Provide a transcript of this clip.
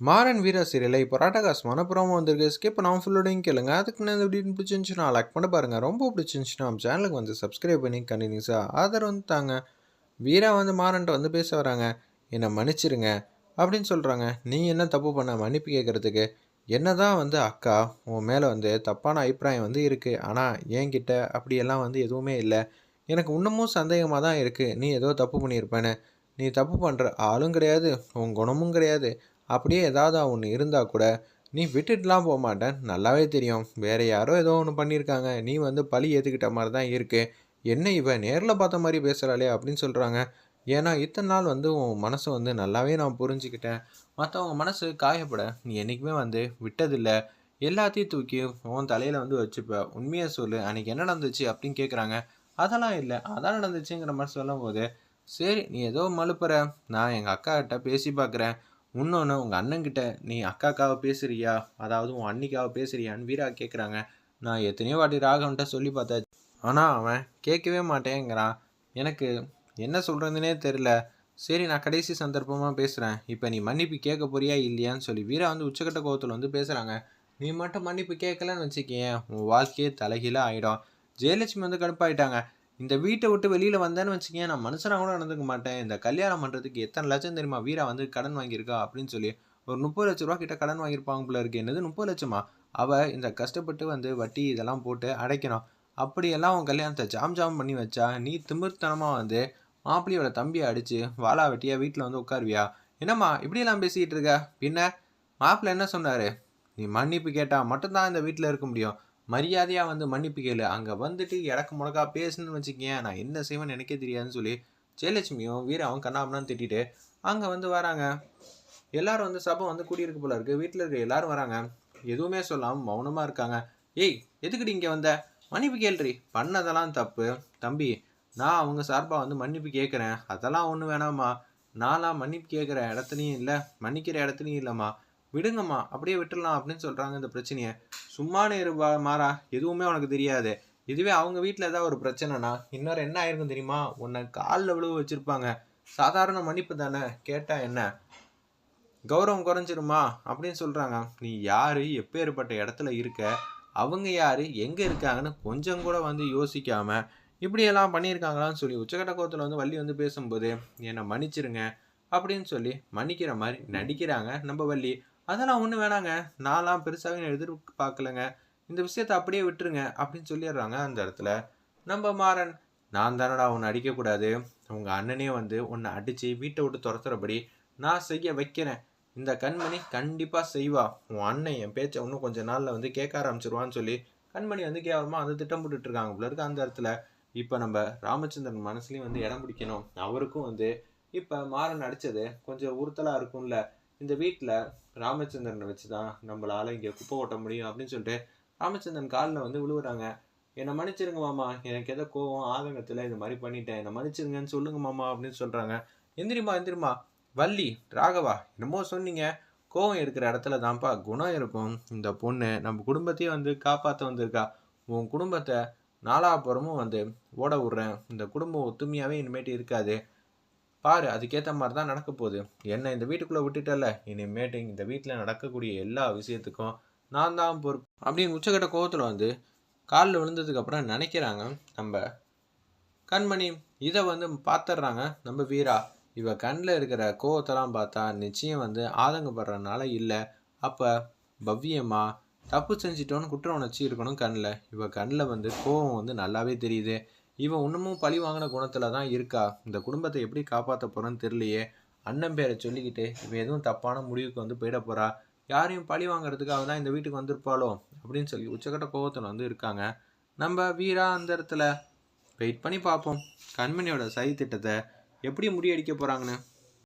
மாறன் வீரா சீரியல்ல இப்போ ராட்டகாசமான ப்ரோமோ வந்திருக்கு. ஸ்கிப் பண்ணாம ஃபுல்லோடையும் கேளுங்க. அதுக்கு நான் இந்த வீடியோ பிடிச்சிருந்துச்சுன்னா லைக் பண்ணி பாருங்க. ரொம்ப பிடிச்சிருந்துச்சுன்னா நம்ம சேனலுக்கு வந்து சப்ஸ்கிரைப் பண்ணி கண்டினியூஸாக ஆதரவு வந்து தாங்க. வீரா வந்து மாறன்ட்ட வந்து பேச வராங்க. என்னை மன்னிச்சிருங்க அப்படின்னு சொல்கிறாங்க. நீ என்ன தப்பு பண்ண மன்னிப்பு கேட்குறதுக்கு? என்னதான் வந்து அக்கா உன் மேலே வந்து தப்பான அபிப்பிராயம் வந்து இருக்குது. ஆனால் என்கிட்ட அப்படியெல்லாம் வந்து எதுவுமே இல்லை. எனக்கு இன்னமும் சந்தேகமாக தான் இருக்குது நீ ஏதோ தப்பு பண்ணியிருப்பேன்னு. நீ தப்பு பண்ணுற ஆளும் கிடையாது, உன் குணமும் கிடையாது. அப்படியே ஏதாவது ஒன்று இருந்தால் கூட நீ விட்டுட்டுலாம் போக மாட்டேன் நல்லாவே தெரியும். வேறு யாரோ ஏதோ ஒன்று பண்ணியிருக்காங்க. நீ வந்து பழி ஏற்றுக்கிட்ட மாதிரி தான் இருக்குது. என்ன இவ நேரில் பார்த்த மாதிரி பேசுகிறாளே அப்படின்னு சொல்கிறாங்க. ஏன்னா இத்தனை நாள் வந்து உன் மனசை வந்து நல்லாவே நான் புரிஞ்சுக்கிட்டேன். மற்றவங்க மனசு காயப்பட நீ என்றைக்குமே வந்து விட்டதில்லை. எல்லாத்தையும் தூக்கி உன் தலையில் வந்து வச்சுப்ப. உண்மையை சொல்லு, அன்றைக்கி என்ன நடந்துச்சு அப்படின்னு கேட்குறாங்க. அதெல்லாம் இல்லை, அதான் நடந்துச்சுங்கிற மாதிரி சொல்லும்போது, சரி நீ ஏதோ மழுப்புற, நான் எங்கள் அக்கா கிட்ட பேசி பார்க்குறேன். இன்னொன்று உங்கள் அண்ணன்கிட்ட நீ அக்காக்காக பேசுகிறியா, அதாவது உன் அண்ணிக்காக பேசுகிறியான்னு வீரா கேட்குறாங்க. நான் எத்தனையோ வாட்டி ராகவன்ட்ட சொல்லி பார்த்தாச்சு, ஆனால் அவன் கேட்கவே மாட்டேங்கிறான். எனக்கு என்ன சொல்கிறதுனே தெரில. சரி நான் கடைசி சந்தர்ப்பமாக பேசுகிறேன். இப்போ நீ மன்னிப்பு கேட்க போறியா இல்லையான்னு சொல்லி வீரா வந்து உச்சக்கட்ட கோவத்தில் வந்து பேசுகிறாங்க. நீ மட்டும் மன்னிப்பு கேட்கலன்னு வச்சுக்கேன், உன் வாழ்க்கையே தலைகீழாக ஆகிடும். ஜெயலட்சுமி வந்து கடுப்பாயிட்டாங்க. இந்த வீட்டை விட்டு வெளியில் வந்தேன்னு வச்சுக்கேன், நான் மனுஷனாக கூட நடந்துக்க மாட்டேன். இந்த கல்யாணம் பண்ணுறதுக்கு எத்தனை லட்சம் தெரியுமா வீரா வந்து கடன் வாங்கியிருக்கா அப்படின்னு சொல்லி ஒரு 30 லட்ச ரூபா கிட்ட கடன் வாங்கியிருப்பாங்க போல இருக்கு. என்னது 30 லட்சமா? அவள் இந்த கஷ்டப்பட்டு வந்து வட்டி இதெல்லாம் போட்டு அடைக்கணும். அப்படியெல்லாம் உன் கல்யாணத்தை ஜாம் ஜாம் பண்ணி வச்சா நீ திமிர்த்தனமாக வந்து மாப்பிள்ளையோட தம்பியை அடித்து வாளா வெட்டியா வீட்டில் வந்து உட்காருவியா? என்னம்மா இப்படியெல்லாம் பேசிக்கிட்டு இருக்க? பின்ன மாப்பிள்ளை என்ன சொன்னார்? நீ மன்னிப்பு கேட்டால் மட்டும்தான் இந்த வீட்டில் இருக்க முடியும். மரியாதையாக வந்து மன்னிப்பு கேளு. அங்கே வந்துட்டு இடக்கு முடக்கா பேசுன்னு வச்சுக்கேன், நான் என்ன செய்வேன்னு எனக்கே தெரியாதுன்னு சொல்லி ஜெயலட்சுமியும் வீராவும் கண்ணாமண்ணான்னு திட்டிட்டு அங்கே வந்து வராங்க. எல்லாரும் வந்து சபை வந்து கூடியிருக்கு போல இருக்குது. வீட்டில் இருக்க எல்லாரும் வராங்க. எதுவுமே சொல்லாமல் மௌனமாக இருக்காங்க. ஏய் எதுக்குடி இங்கே வந்த? மன்னிப்பு கேள்றி. பண்ணதெல்லாம் தப்பு தம்பி. நான் அவங்க சார்பாக வந்து மன்னிப்பு கேட்குறேன். அதெல்லாம் ஒன்றும் வேணாம்மா. நான்லாம் மன்னிப்பு கேட்குற இடத்துலையும் இல்லை, மன்னிக்கிற இடத்துலையும் இல்லைம்மா. விடுங்கம்மா, அப்படியே விட்டுடலாம் அப்படின்னு சொல்கிறாங்க இந்த பிரச்சனையை. சும்மானு இருப்பா மாறா, எதுவுமே உனக்கு தெரியாது. இதுவே அவங்க வீட்டில் ஏதாவது ஒரு பிரச்சனைனா இன்னொரு என்ன ஆயிருக்கும் தெரியுமா? உன்னை காலில் விழுவ வச்சுருப்பாங்க. சாதாரண மன்னிப்பு தானே கேட்டால் என்ன கௌரவம் குறைஞ்சிருமா அப்படின்னு சொல்கிறாங்க. நீ யார், எப்பேற்பட்ட இடத்துல இருக்க, அவங்க யார், எங்கே இருக்காங்கன்னு கொஞ்சம் கூட வந்து யோசிக்காமல் இப்படியெல்லாம் பண்ணியிருக்காங்களான்னு சொல்லி உச்சக்கட்ட கோவத்தில் வந்து வள்ளி வந்து பேசும்போது, என்னை மன்னிச்சிருங்க அப்படின்னு சொல்லி மன்னிக்கிற மாதிரி நடிக்கிறாங்க நம்ம வள்ளி. அதெல்லாம் ஒன்றும் வேணாங்க, நான்லாம் பெருசாகவே எதிர்பார்க்கலங்க, இந்த விஷயத்தை அப்படியே விட்டுருங்க அப்படின்னு சொல்லிடுறாங்க. அந்த இடத்துல நம்ம மாறன், நான் தானடா உன்னை அடிக்கக்கூடாது, உங்கள் அண்ணனே வந்து உன்னை அடித்து வீட்டை விட்டு துரத்துறபடி நான் செய்ய வைக்கிறேன். இந்த கண்மணி கண்டிப்பாக செய்வா. உன் அண்ணன் என் பேச்சை இன்னும் கொஞ்ச நாளில் வந்து கேட்க ஆரம்பிச்சிருவான்னு சொல்லி கண்மணி வந்து கேவலமாக வந்து திட்டம் போட்டுட்டு இருக்காங்க போல இருக்கு. அந்த இடத்துல இப்போ நம்ம ராமச்சந்திரன் மனசுலையும் வந்து இடம் பிடிக்கணும். அவருக்கும் வந்து இப்போ மாறன் அடித்தது கொஞ்சம் உறுத்தலாக இருக்கும்ல. இந்த வீட்டில் ராமச்சந்திரனை வச்சு தான் நம்மளால் இங்கே குப்பை ஓட்ட முடியும் அப்படின்னு சொல்லிட்டு ராமச்சந்திரன் காலில் வந்து விழுவுறாங்க. என்னை மன்னிச்சிருங்க மாமா, எனக்கு எதோ கோவம் ஆதங்கத்தில் இது மாதிரி பண்ணிட்டேன், என்னை மன்னிச்சிருங்கன்னு சொல்லுங்க மாமா அப்படின்னு சொல்கிறாங்க. எந்திரிமா எந்திரிமா. வள்ளி, ராகவா என்னமோ சொன்னீங்க, கோவம் இருக்கிற இடத்துல தான்ப்பா குணம் இருக்கும். இந்த பொண்ணு நம்ம குடும்பத்தையே வந்து காப்பாற்ற வந்திருக்கா. உன் குடும்பத்தை நாலாப்புறமும் வந்து ஓட விட்றேன். இந்த குடும்பம் ஒத்துமையாகவே இனிமேட்டு இருக்காது. பாரு அதுக்கேற்ற மாதிரி தான் நடக்க போகுது. என்னை இந்த வீட்டுக்குள்ளே விட்டுட்டல, இனிமேட்டு இந்த வீட்டில் நடக்கக்கூடிய எல்லா விஷயத்துக்கும் நான் தான் பொறுப்பு அப்படின்னு உச்சக்கட்ட கோவத்தில் வந்து காலில் விழுந்ததுக்கப்புறம் நினைக்கிறாங்க நம்ம கண்மணி. இதை வந்து பார்த்துடுறாங்க நம்ம வீரா. இவ கண்ணில் இருக்கிற கோவத்தெல்லாம் பார்த்தா நிச்சயம் வந்து ஆதங்கப்படுறதுனால இல்லை. அப்போ பவ்யமா தப்பு செஞ்சிட்டோன்னு குற்ற உணர்ச்சி இருக்கணும் கண்ணில். இவ கண்ணில் வந்து கோவம் வந்து நல்லாவே தெரியுது. இவன் இன்னமும் பழி வாங்கின குணத்தில் தான் இருக்கா. இந்த குடும்பத்தை எப்படி காப்பாற்ற போகிறோன்னு தெரியலையே. அண்ணன் பேரை சொல்லிக்கிட்டு இவன் எதுவும் தப்பான முடிவுக்கு வந்து போயிட போகிறா. யாரையும் பழி வாங்குறதுக்காக தான் இந்த வீட்டுக்கு வந்திருப்பாளோ அப்படின்னு சொல்லி உச்சக்கட்ட கோவத்தில் வந்து இருக்காங்க நம்ம வீரா. அந்த இடத்துல வெயிட் பண்ணி பார்ப்போம் கண்மணியோட சதி திட்டத்தை எப்படி முறியடிக்க போகிறாங்கன்னு.